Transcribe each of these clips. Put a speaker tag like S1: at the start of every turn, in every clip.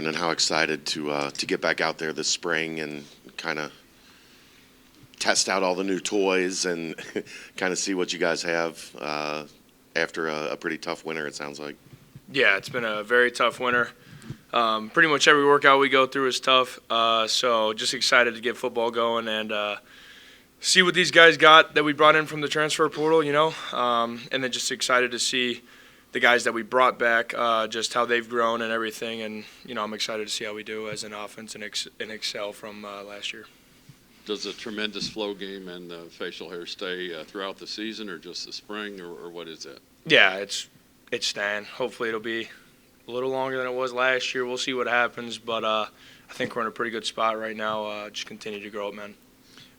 S1: Brendan, how excited to get back out there this spring and kind of test out all the new toys and kind of see what you guys have after a pretty tough winter, it sounds like.
S2: Yeah, it's been a very tough winter. Pretty much every workout we go through is tough, so just excited to get football going and see what these guys got that we brought in from the transfer portal, and then just excited to see the guys that we brought back, just how they've grown and everything, and I'm excited to see how we do as an offense and excel from last year.
S3: Does the tremendous flow game and the facial hair stay throughout the season, or just the spring, or what is it?
S2: Yeah, it's staying. Hopefully it'll be a little longer than it was last year. We'll see what happens, but I think we're in a pretty good spot right now. Just continue to grow up, man.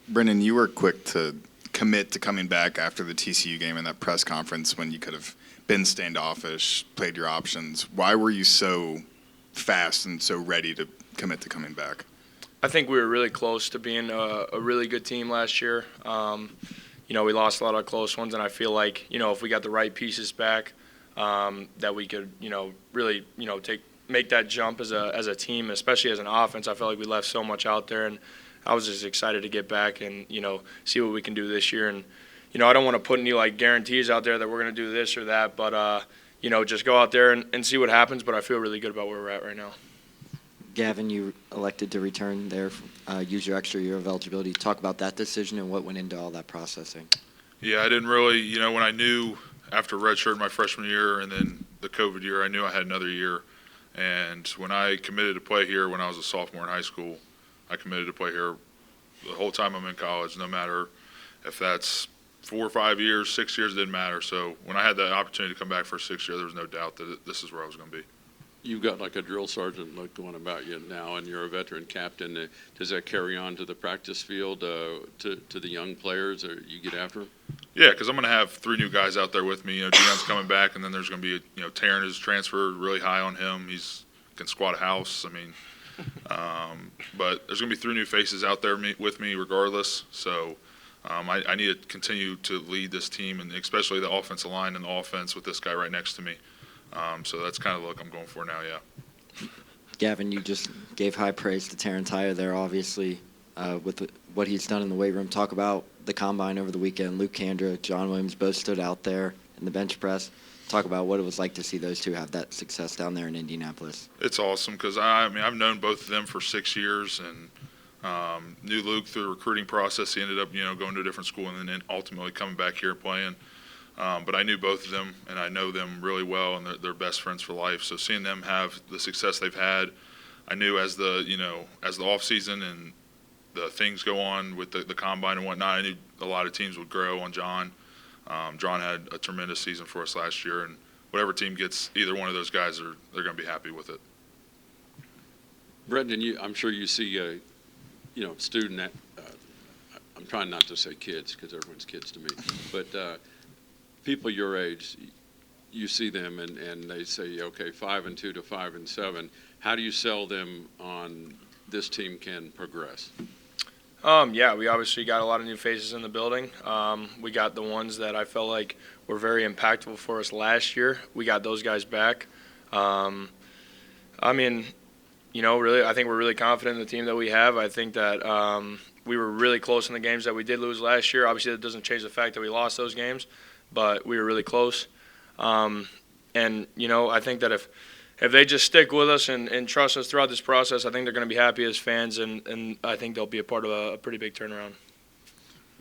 S4: Brendan, you were quick to commit to coming back after the TCU game in that press conference when you could have been standoffish, played your options. Why were you so fast and so ready to commit to coming back?
S2: I think we were really close to being a really good team last year. We lost a lot of close ones, and I feel like, if we got the right pieces back, that we could, really, make that jump as a team, especially as an offense. I felt like we left so much out there, and I was just excited to get back and, see what we can do this year. And, I don't want to put any, guarantees out there that we're going to do this or that, but, just go out there and see what happens. But I feel really good about where we're at right now.
S5: Gavin, you elected to return there, use your extra year of eligibility. Talk about that decision and what went into all that processing.
S6: Yeah, I didn't really, when I knew after redshirt my freshman year and then the COVID year, I knew I had another year. And when I committed to play here when I was a sophomore in high school, I committed to play here the whole time I'm in college, no matter if that's 4 or 5 years, 6 years, it didn't matter. So when I had the opportunity to come back for a 6th year, there was no doubt that this is where I was going to be.
S3: You've got like a drill sergeant look going about you now, and you're a veteran captain. Does that carry on to the practice field, to the young players, or you get after them?
S6: Yeah, because I'm going to have 3 new guys out there with me. Dion's coming back, and then there's going to be, Taryn is transferred, really high on him. He's can squat a house. But there's going to be 3 new faces out there with me regardless. So I need to continue to lead this team, and especially the offensive line and the offense with this guy right next to me. So that's kind of the look I'm going for now, yeah.
S5: Gavin, you just gave high praise to Dontay there, obviously, with what he's done in the weight room. Talk about the combine over the weekend. Luke Kandra, John Williams both stood out there in the bench press. Talk about what it was like to see those two have that success down there in Indianapolis.
S6: It's awesome because, I've known both of them for 6 years and knew Luke through the recruiting process. He ended up, going to a different school and then ultimately coming back here and playing. But I knew both of them, and I know them really well, and they're best friends for life. So seeing them have the success they've had, I knew as the off season and the things go on with the combine and whatnot, I knew a lot of teams would grow on John. John had a tremendous season for us last year, and whatever team gets either one of those guys, they're going to be happy with it.
S3: Brendan, I'm sure you see, student. I'm trying not to say kids because everyone's kids to me, but. People your age, you see them and they say, okay, 5-2 to 5-7. How do you sell them on this team can progress?
S2: Yeah, we obviously got a lot of new faces in the building. We got the ones that I felt like were very impactful for us last year. We got those guys back. Really, I think we're really confident in the team that we have. I think that we were really close in the games that we did lose last year. Obviously, that doesn't change the fact that we lost those games. But we were really close. I think that if they just stick with us and trust us throughout this process, I think they're going to be happy as fans, and I think they'll be a part of a pretty big turnaround.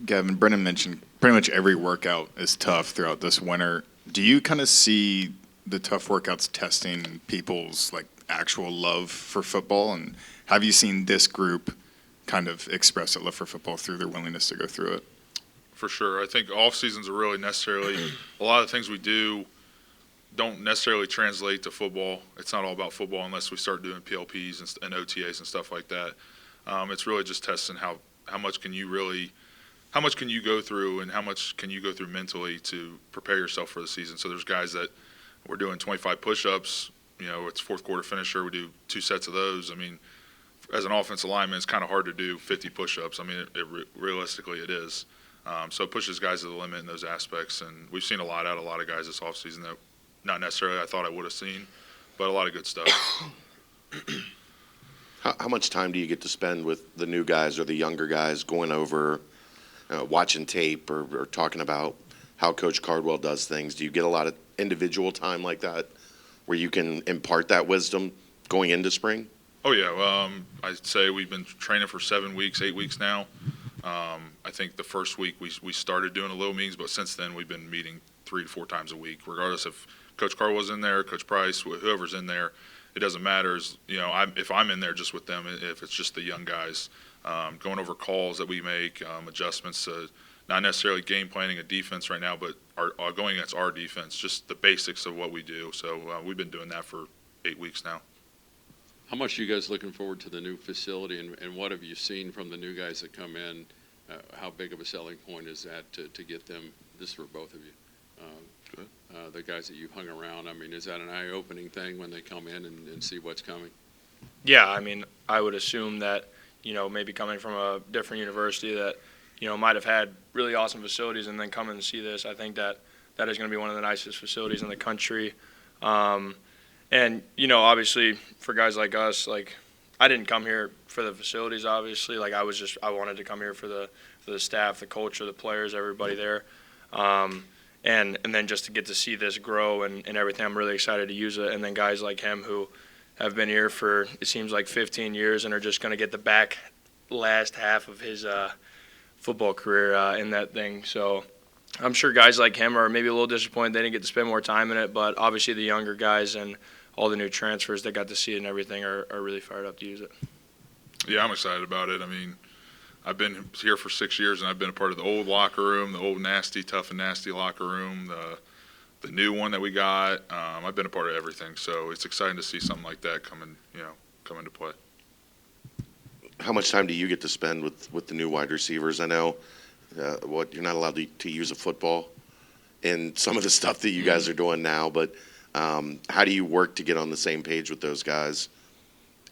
S4: Gavin, Brendan mentioned pretty much every workout is tough throughout this winter. Do you kind of see the tough workouts testing people's actual love for football? And have you seen this group kind of express that love for football through their willingness to go through it?
S6: For sure. I think off seasons are really necessarily a lot of things we do don't necessarily translate to football. It's not all about football unless we start doing PLPs and OTAs and stuff like that. It's really just testing how much can you go through and how much can you go through mentally to prepare yourself for the season. So there's guys that we're doing 25 push-ups. It's fourth quarter finisher. We do 2 sets of those. As an offensive lineman, it's kind of hard to do 50 push-ups. Realistically, it is. So it pushes guys to the limit in those aspects, and we've seen a lot out of a lot of guys this offseason that not necessarily I thought I would have seen, but a lot of good stuff.
S1: How much time do you get to spend with the new guys or the younger guys going over, watching tape or talking about how Coach Cardwell does things? Do you get a lot of individual time like that where you can impart that wisdom going into spring?
S6: Oh yeah, I'd say we've been training for 7 weeks, 8 weeks now. I think the first week we started doing a little meetings, but since then we've been meeting 3 to 4 times a week, regardless if Coach Cardwell's in there, Coach Price, whoever's in there. It doesn't matter. If I'm in there just with them, if it's just the young guys, going over calls that we make, adjustments, not necessarily game planning a defense right now, but going against our defense, just the basics of what we do. So we've been doing that for 8 weeks now.
S3: How much are you guys looking forward to the new facility, and what have you seen from the new guys that come in? How big of a selling point is that to get them, this is for both of you, the guys that you've hung around? I mean, is that an eye-opening thing when they come in and see what's coming?
S2: Yeah, I mean, I would assume that, maybe coming from a different university that, might have had really awesome facilities and then come and see this, I think that is going to be one of the nicest facilities in the country. And, obviously for guys like us, like I didn't come here for the facilities, obviously. Like I wanted to come here for the staff, the culture, the players, everybody there. And then just to get to see this grow and everything, I'm really excited to use it. And then guys like him who have been here for, it seems like 15 years and are just going to get the last half of his football career in that thing. So I'm sure guys like him are maybe a little disappointed they didn't get to spend more time in it, but obviously the younger guys and all the new transfers that got to see it and everything are really fired up to use it.
S6: Yeah, I'm excited about it. I mean, I've been here for 6 years, and I've been a part of the old locker room, the old nasty, tough and nasty locker room, the new one that we got. I've been a part of everything, so it's exciting to see something like that come into play.
S1: How much time do you get to spend with the new wide receivers? I know you're not allowed to use a football in some of the stuff that you guys are doing now, but how do you work to get on the same page with those guys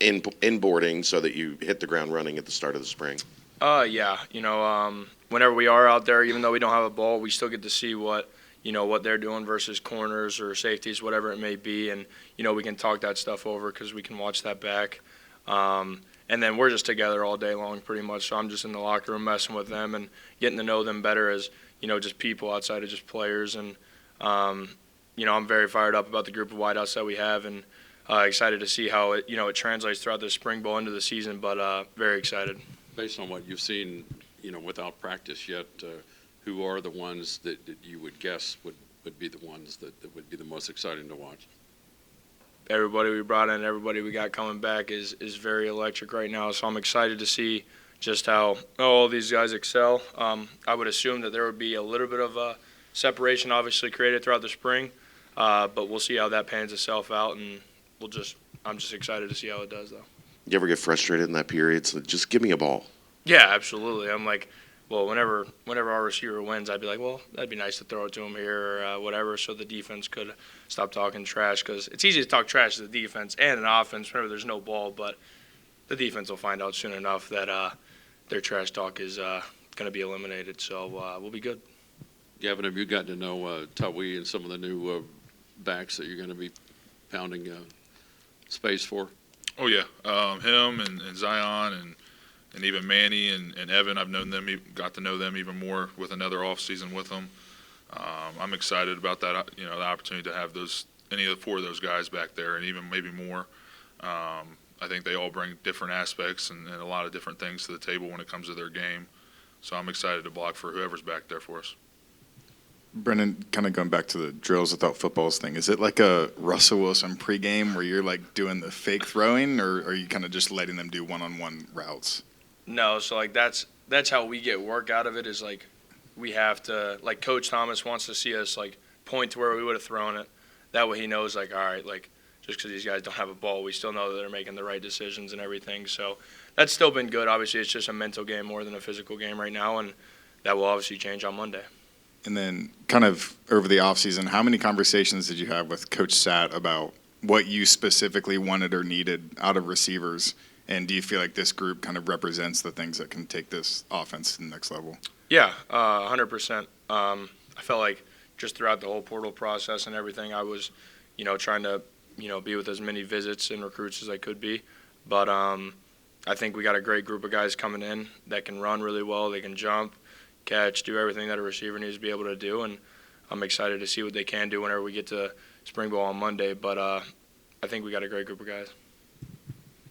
S1: in boarding so that you hit the ground running at the start of the spring?
S2: Yeah, whenever we are out there, even though we don't have a ball, we still get to see what they're doing versus corners or safeties, whatever it may be, and we can talk that stuff over because we can watch that back. And then we're just together all day long pretty much, so I'm just in the locker room messing with them and getting to know them better as just people outside of just players. And I'm very fired up about the group of wideouts that we have, and excited to see how it translates throughout the spring ball into the season, but very excited.
S3: Based on what you've seen, without practice yet, who are the ones that you would guess would be the ones that would be the most exciting to watch?
S2: Everybody we brought in, everybody we got coming back is very electric right now, so I'm excited to see just how all these guys excel. I would assume that there would be a little bit of a separation obviously created throughout the spring, but we'll see how that pans itself out, and I'm just excited to see how it does, though.
S1: You ever get frustrated in that period? So just give me a ball.
S2: Yeah, absolutely. I'm like, well, whenever our receiver wins, I'd be like, well, that'd be nice to throw it to him here or whatever, so the defense could stop talking trash, because it's easy to talk trash to the defense and an offense whenever there's no ball, but the defense will find out soon enough that their trash talk is going to be eliminated, so we'll be good.
S3: Gavin, have you gotten to know Tawi and some of the new backs that you're going to be pounding space for?
S6: Oh yeah, him and Zion and even Manny and Evan. I've got to know them even more with another off season with them. I'm excited about that. The opportunity to have any of the 4 of those guys back there, and even maybe more. I think they all bring different aspects and a lot of different things to the table when it comes to their game. So I'm excited to block for whoever's back there for us.
S4: Brennan, kind of going back to the drills without footballs thing, is it like a Russell Wilson pregame where you're like doing the fake throwing, or are you kind of just letting them do one-on-one routes?
S2: No, so like that's how we get work out of it, is like we have to, like Coach Thomas wants to see us like point to where we would have thrown it. That way he knows, like, all right, like just because these guys don't have a ball, we still know that they're making the right decisions and everything. So that's still been good. Obviously, it's just a mental game more than a physical game right now, and that will obviously change on Monday.
S4: And then kind of over the offseason, how many conversations did you have with Coach Satt about what you specifically wanted or needed out of receivers? And do you feel like this group kind of represents the things that can take this offense to the next level?
S2: Yeah, 100%. I felt like just throughout the whole portal process and everything, I was, trying to be with as many visits and recruits as I could be. But I think we got a great group of guys coming in that can run really well. They can jump, catch, do everything that a receiver needs to be able to do. And I'm excited to see what they can do whenever we get to spring ball on Monday. But I think we got a great group of guys.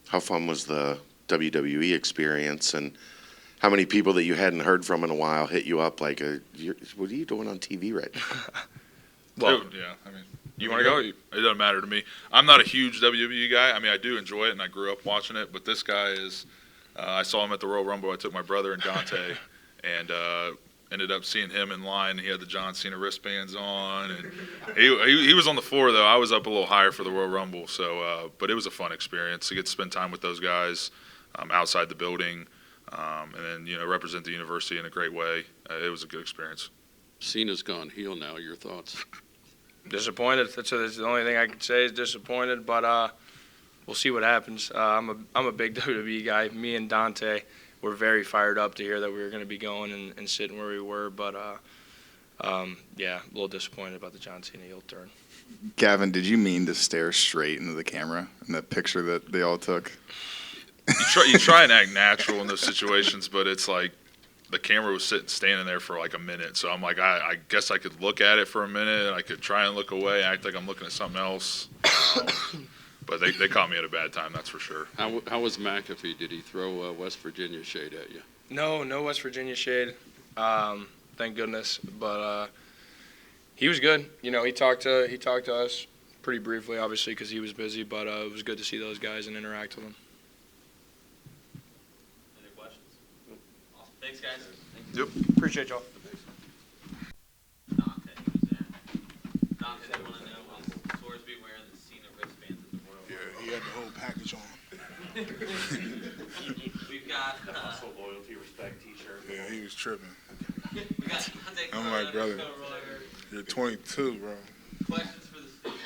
S1: How fun was the WWE experience, and how many people that you hadn't heard from in a while hit you up like, what are you doing on TV right now?
S2: Well,
S6: Dude, yeah. I mean,
S2: you want to go?
S6: It doesn't matter to me. I'm not a huge WWE guy. I mean, I do enjoy it, and I grew up watching it. But this guy is. I saw him at the Royal Rumble. I took my brother and Dontay, and ended up seeing him in line. He had the John Cena wristbands on, and he was on the floor though. I was up a little higher for the Royal Rumble. So, but it was a fun experience to get to spend time with those guys outside the building, and then represent the university in a great way. It was a good experience.
S3: Cena's gone heel now. Your thoughts?
S2: Disappointed. That's the only thing I can say is disappointed. But we'll see what happens. I'm a big WWE guy. Me and Dontay were very fired up to hear that we were going to be going and sitting where we were. But yeah, a little disappointed about the John Cena heel turn.
S4: Gavin, did you mean to stare straight into the camera in that picture that they all took?
S6: You try and act natural in those situations, but it's like the camera was standing there for like a minute. So I'm like, I guess I could look at it for a minute. I could try and look away, act like I'm looking at something else. But they caught me at a bad time, that's for sure.
S3: How was McAfee? Did he throw West Virginia shade at you?
S2: No West Virginia shade. Thank goodness. But he was good. He talked to us pretty briefly, obviously, because he was busy. But it was good to see those guys and interact with them.
S7: Any questions? Awesome. Thanks, guys.
S6: Yep.
S2: Appreciate y'all.
S7: Dontay was there. Dontay, I want to know, was Sorsby wearing the Cena wristbands at the Royal Rumble?
S8: Yeah, he had the whole package on.
S7: We've got
S1: Loyalty, respect T-shirt.
S8: Yeah, he was tripping.
S7: we got Dontay.
S8: I'm like, brother, you're 22, bro.
S7: Questions for the student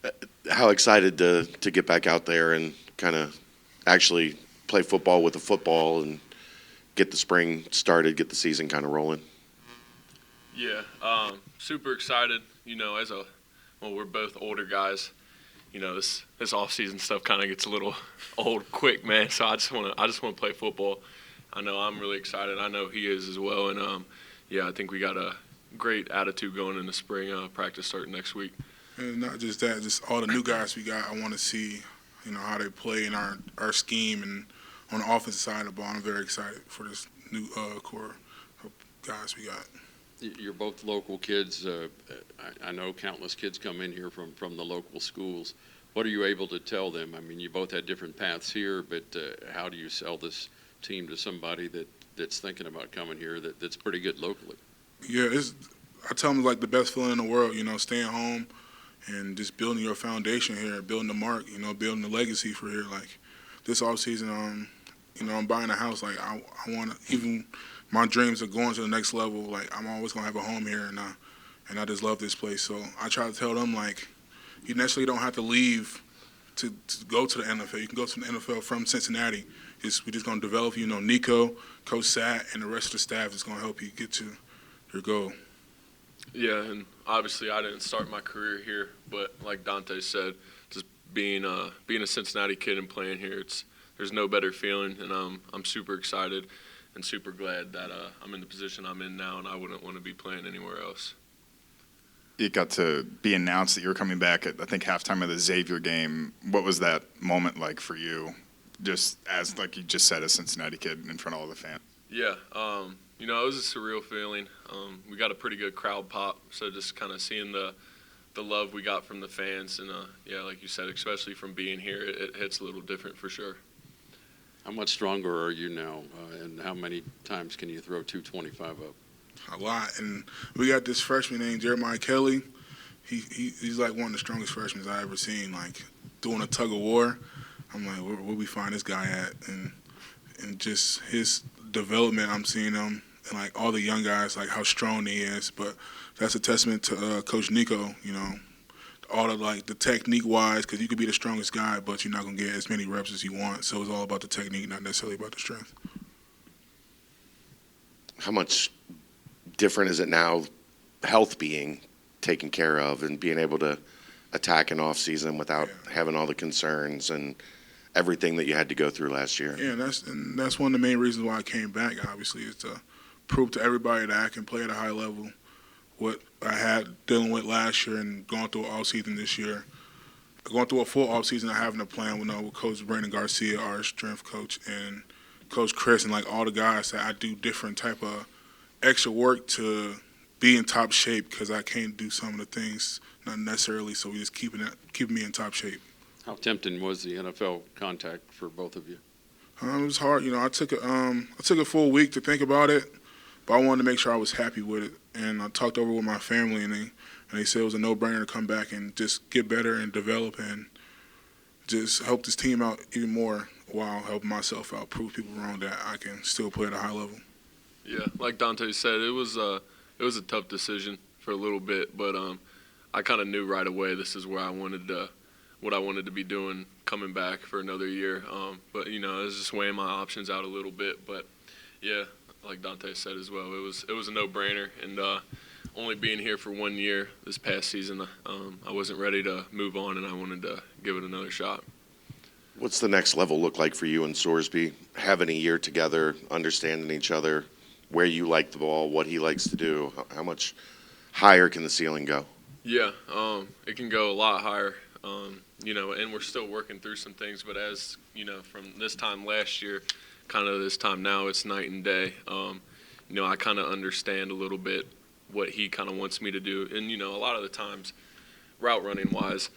S7: athlete?
S1: How excited to get back out there and kind of actually play football with a football and get the spring started, get the season kind of rolling?
S9: Yeah, super excited. We're both older guys. This off-season stuff kind of gets a little old quick, man. So I just want to play football. I know I'm really excited. I know he is as well. And yeah, I think we got a great attitude going in the spring. Practice starting next week.
S8: And not just that, just all the new guys we got. I want to see, how they play in our scheme and on the offensive side of the ball. I'm very excited for this new core of guys we got.
S3: You're both local kids. I know countless kids come in here from the local schools. What are you able to tell them? I mean, you both had different paths here, but how do you sell this team to somebody that's thinking about coming here that's pretty good locally?
S8: Yeah, I tell them it's like the best feeling in the world, staying home and just building your foundation here, building the mark, building the legacy for here. Like this offseason, I'm buying a house. Like I want to, even my dreams of going to the next level. Like I'm always gonna have a home here, and I just love this place. So I try to tell them like, you necessarily don't have to leave to go to the NFL. You can go to the NFL from Cincinnati. We're just gonna develop you. Nico, Coach Sat, and the rest of the staff is gonna help you get to your goal.
S9: Yeah, and obviously I didn't start my career here, but like Dontay said, just being a Cincinnati kid and playing here, there's no better feeling, and I'm super excited and super glad that I'm in the position I'm in now, and I wouldn't want to be playing anywhere else.
S4: It got to be announced that you were coming back at, I think, halftime of the Xavier game. What was that moment like for you, just as, like you just said, a Cincinnati kid in front of all the fans?
S9: Yeah, it was a surreal feeling. We got a pretty good crowd pop, so just kind of seeing the love we got from the fans, and yeah, like you said, especially from being here, it hits a little different for sure.
S3: How much stronger are you now, and how many times can you throw 225 up?
S8: A lot, and we got this freshman named Jeremiah Kelly. He's like one of the strongest freshmen I ever seen. Like doing a tug of war. I'm like, where we find this guy at? And just his development, I'm seeing him, and like all the young guys, like how strong he is. But that's a testament to Coach Nico. All of like the technique wise, because you could be the strongest guy, but you're not gonna get as many reps as you want. So it's all about the technique, not necessarily about the strength.
S1: How much different is it now health being taken care of and being able to attack an off season without having all the concerns and everything that you had to go through last year.
S8: Yeah, and that's one of the main reasons why I came back. Obviously, is to prove to everybody that I can play at a high level. What I had dealing with last year and going through an off season this year, going through a full off season, having a plan with Coach Brandon Garcia, our strength coach, and Coach Chris, and like all the guys that I do different type of extra work to be in top shape because I can't do some of the things not necessarily. So we just keeping me in top shape.
S3: How tempting was the NFL contact for both of you?
S8: It was hard. I took a full week to think about it, but I wanted to make sure I was happy with it. And I talked over with my family, and they said it was a no-brainer to come back and just get better and develop and just help this team out even more while helping myself out, prove people wrong that I can still play at a high level.
S9: Yeah, like Dontay said, it was a tough decision for a little bit, but I kind of knew right away this is where what I wanted to be doing coming back for another year. But I was just weighing my options out a little bit. But yeah, like Dontay said as well, it was a no-brainer. And only being here for 1 year this past season, I wasn't ready to move on, and I wanted to give it another shot.
S1: What's the next level look like for you and Sorsby? Having a year together, understanding each other, where you like the ball, what he likes to do, how much higher can the ceiling go?
S9: Yeah, it can go a lot higher, and we're still working through some things. But as from this time last year, kind of this time now, it's night and day. I kind of understand a little bit what he kind of wants me to do, and a lot of the times, route running wise,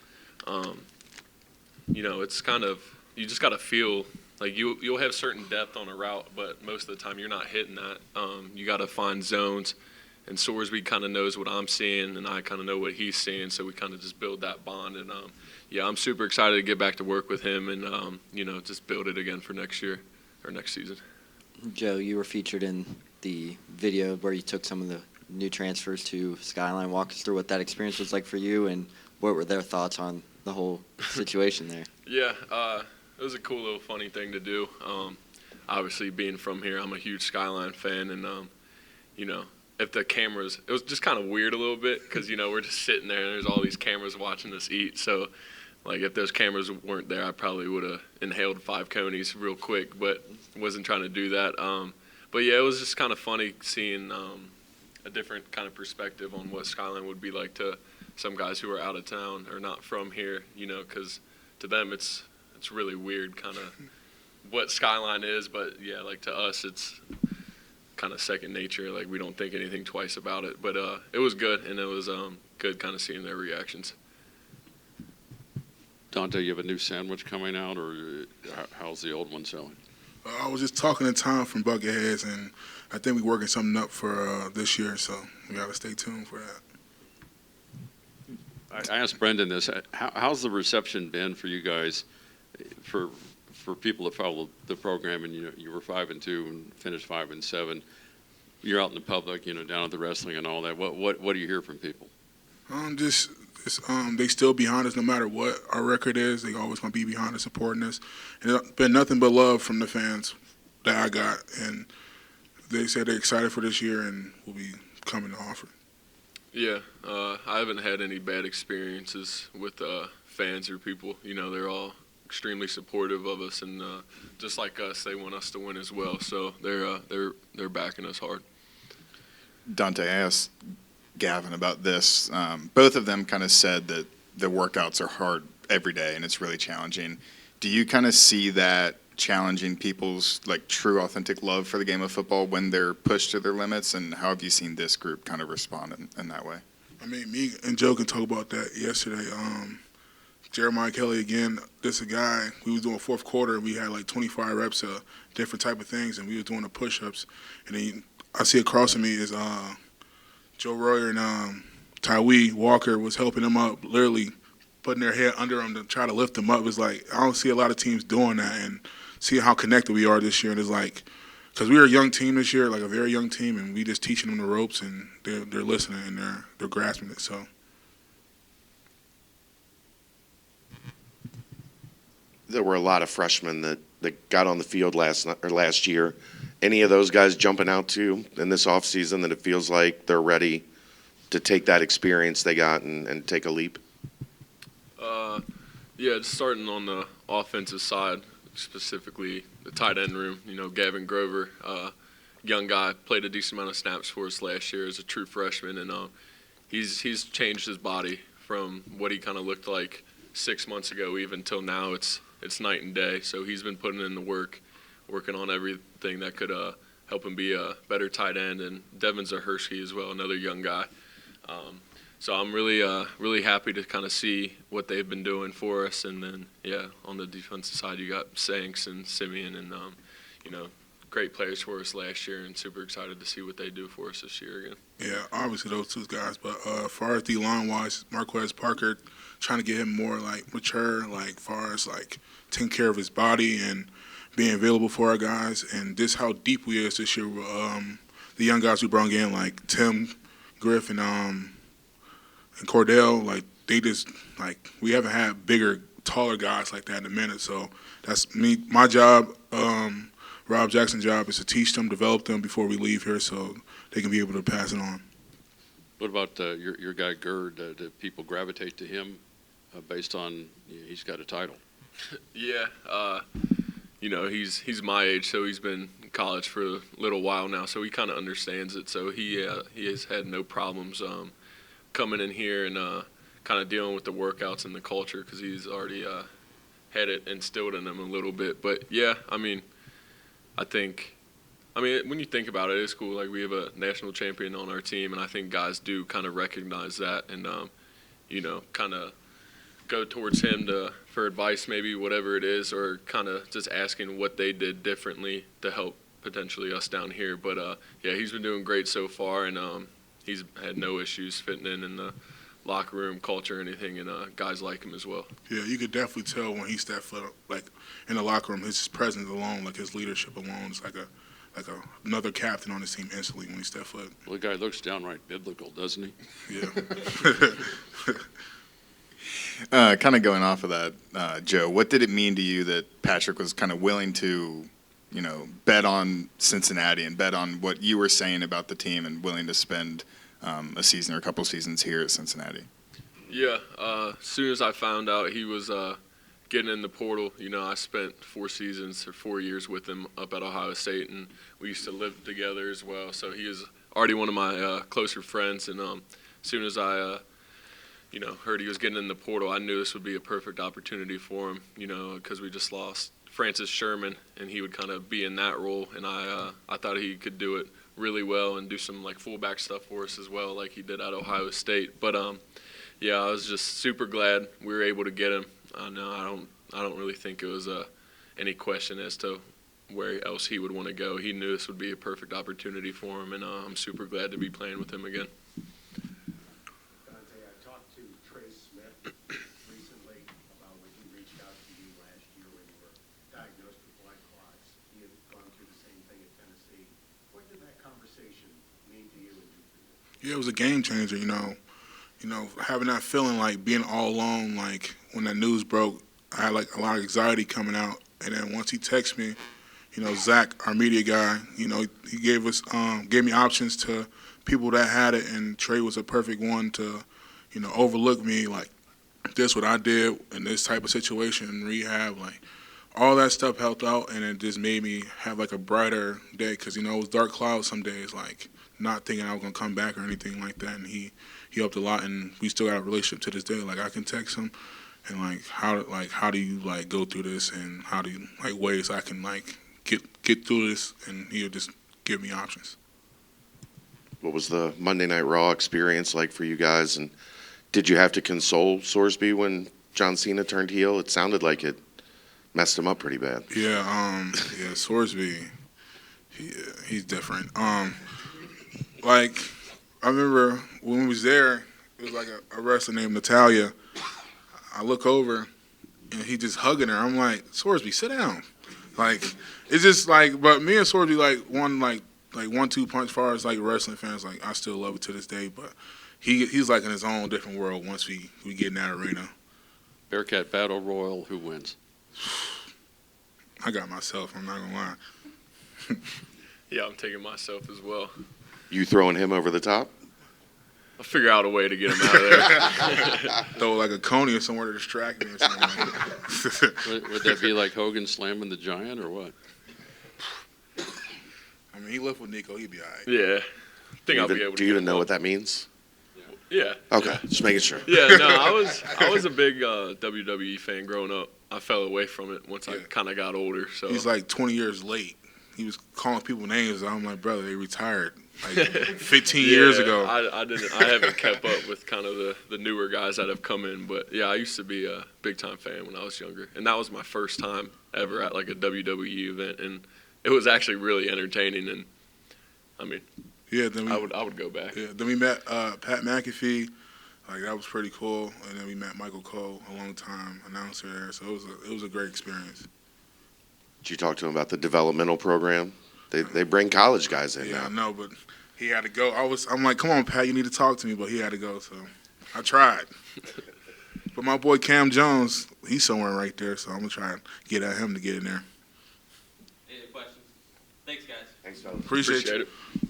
S9: it's kind of you just got to feel. Like you'll have certain depth on a route, but most of the time you're not hitting that. You got to find zones, and Sorsby kind of knows what I'm seeing, and I kind of know what he's seeing. So we kind of just build that bond. And I'm super excited to get back to work with him, and just build it again for next year or next season.
S5: Joe, you were featured in the video where you took some of the new transfers to Skyline. Walk us through what that experience was like for you, and what were their thoughts on the whole situation there.
S9: Yeah. It was a cool little funny thing to do. Obviously, being from here, I'm a huge Skyline fan, and if the cameras, it was just kind of weird a little bit because we're just sitting there and there's all these cameras watching us eat. So, like if those cameras weren't there, I probably would have inhaled 5 conies real quick, but wasn't trying to do that. But yeah, it was just kind of funny seeing a different kind of perspective on what Skyline would be like to some guys who are out of town or not from here. Because to them it's really weird kind of what Skyline is, but yeah, like to us it's kind of second nature. Like we don't think anything twice about it, but it was good, and it was good kind of seeing their reactions.
S3: Dontay, you have a new sandwich coming out, or how's the old one selling?
S8: I was just talking to Tom from Bucketheads, and I think we're working something up for this year, so we got to stay tuned for that.
S3: I asked Brendan this. How's the reception been for you guys, for people that follow the program, and you were 5-2 and finished 5-7. You're out in the public, down at the wrestling and all that. What do you hear from people? They
S8: still behind us no matter what our record is. They always gonna be behind us, supporting us. And it's been nothing but love from the fans that I got, and they said they're excited for this year and will be coming to offer.
S9: Yeah, I haven't had any bad experiences with fans or people. They're all extremely supportive of us, and just like us, they want us to win as well. So they're backing us hard.
S4: Dontay, I asked Gavin about this. Both of them kind of said that the workouts are hard every day, and it's really challenging. Do you kind of see that challenging people's true, authentic love for the game of football when they're pushed to their limits? And how have you seen this group kind of respond in that way?
S8: I mean, me and Joe can talk about that yesterday. Jeremiah Kelly, again, this a guy, we was doing fourth quarter, and we had 25 reps of different type of things, and we were doing the push-ups. And then I see across from me is Joe Royer and Tywee Walker was helping him up, literally putting their head under him to try to lift him up. It's I don't see a lot of teams doing that, and seeing how connected we are this year. And it's because we're a young team this year, a very young team, and we just teaching them the ropes, and they're listening, and they're grasping it. So.
S1: There were a lot of freshmen that got on the field last year. Any of those guys jumping out to you in this offseason that it feels like they're ready to take that experience they got and take a leap?
S9: Yeah, just starting on the offensive side, specifically the tight end room. Gavin Grover, young guy, played a decent amount of snaps for us last year as a true freshman, and he's changed his body from what he kind of looked like 6 months ago even till now. It's night and day. So he's been putting in the work, working on everything that could help him be a better tight end. And Devin Zahersky as well, another young guy. So I'm really happy to kind of see what they've been doing for us. And then, yeah, on the defensive side, you got Sanks and Simeon and, great players for us last year, and super excited to see what they do for us this year again.
S8: Yeah, obviously those two guys. But as far as D-line wise, Marquez Parker, trying to get him more mature, far as taking care of his body and being available for our guys, and just how deep we is this year. The young guys we brought in like Tim, Griff, and Cordell, they just we haven't had bigger, taller guys like that in a minute. So that's me. My job. Rob Jackson's job is to teach them, develop them before we leave here, so they can be able to pass it on.
S3: What about your guy Gerd? Do people gravitate to him based on he's got a title?
S9: Yeah, he's my age, so he's been in college for a little while now, so he kind of understands it. So he has had no problems coming in here and kind of dealing with the workouts and the culture because he's already had it instilled in him a little bit. But yeah, I think when you think about it, it's cool. We have a national champion on our team, and I think guys do kind of recognize that and, kind of go towards him for advice, maybe whatever it is, or kind of just asking what they did differently to help potentially us down here. But, yeah, he's been doing great so far, and he's had no issues fitting in the locker room culture or anything, and guys like him as well.
S8: Yeah, you could definitely tell when he stepped foot in the locker room, his presence alone, his leadership alone, is like another captain on his team instantly when he stepped foot.
S3: Well, the guy looks downright biblical, doesn't he?
S8: Yeah.
S4: Kind of going off of that, Joe, what did it mean to you that Patrick was kind of willing to, bet on Cincinnati and bet on what you were saying about the team and willing to spend a season or a couple seasons here at Cincinnati?
S9: Yeah, as soon as I found out he was getting in the portal, I spent 4 seasons or 4 years with him up at Ohio State, and we used to live together as well. So he is already one of my closer friends, and as soon as I, heard he was getting in the portal, I knew this would be a perfect opportunity for him, because we just lost Francis Sherman, and he would kind of be in that role, and I thought he could do it really well and do some fullback stuff for us as well, like he did at Ohio State. But yeah, I was just super glad we were able to get him. I don't really think it was any question as to where else he would want to go. He knew this would be a perfect opportunity for him, and I'm super glad to be playing with him again.
S10: Dontay, I talked to Trey Smith recently about when he reached out to you last year when you were diagnosed with blood clots. He had gone through the same thing at Tennessee. What did that conversation mean to you and do for you?
S8: Yeah, it was a game changer, having that feeling being all alone, when that news broke, I had a lot of anxiety coming out. And then once he texted me, Zach, our media guy, he gave me options to people that had it, and Trey was a perfect one to, overlook me, this what I did in this type of situation in rehab, all that stuff helped out, and it just made me have a brighter day because, it was dark clouds some days, not thinking I was going to come back or anything like that, and he helped a lot, and we still got a relationship to this day. I can text him and how do you go through this, and how do you ways I can get through this, and he'll just give me options.
S1: What was the Monday Night Raw experience like for you guys, and did you have to console Sorsby when John Cena turned heel? It sounded like it messed him up pretty bad.
S8: Yeah, Sorsby, he's different. I remember when we was there, it was a wrestler named Natalia. I look over, and he just hugging her. I'm like, Sorsby, sit down. It's just but me and Sorsby one 1-2 punch. As far as wrestling fans, I still love it to this day. But he's in his own different world once we get in that arena.
S3: Bearcat Battle Royal, who wins?
S8: I got myself. I'm not gonna lie.
S9: Yeah, I'm taking myself as well.
S1: You throwing him over the top?
S9: I'll figure out a way to get him out of there.
S8: Throw like a coney or somewhere to distract me or something.
S3: Would that be like Hogan slamming the Giant or what?
S8: I mean, he left with Nico. He'd be all right.
S9: Yeah. I think I'll be able to.
S1: Do you
S9: get
S1: even
S9: him
S1: know
S9: up.
S1: what that means?
S9: Yeah.
S1: Okay, just making sure.
S9: Yeah, no, I was a big WWE fan growing up. I fell away from it once I kind of got older. So
S8: He's like 20 years late. He was calling people names. I'm like, brother, they retired like 15 years ago.
S9: I haven't kept up with kind of the newer guys that have come in, but yeah, I used to be a big time fan when I was younger, and that was my first time ever at like a WWE event, and it was actually really entertaining. And I mean,
S8: Yeah, then we,
S9: I would go back.
S8: Yeah, then we met Pat McAfee. Like that was pretty cool. And then we met Michael Cole, a long time announcer there. So it was a great experience.
S1: Did you talk to him about the developmental program? They bring college guys in
S8: Yeah,
S1: now.
S8: I know, but he had to go. I'm like, come on, Pat, you need to talk to me, but he had to go. So I tried. But my boy Cam Jones, he's somewhere right there. So I'm gonna try and get at him to get in there.
S7: Any other questions? Thanks, guys.
S1: Thanks, fellas.
S8: Appreciate you.
S9: Appreciate it.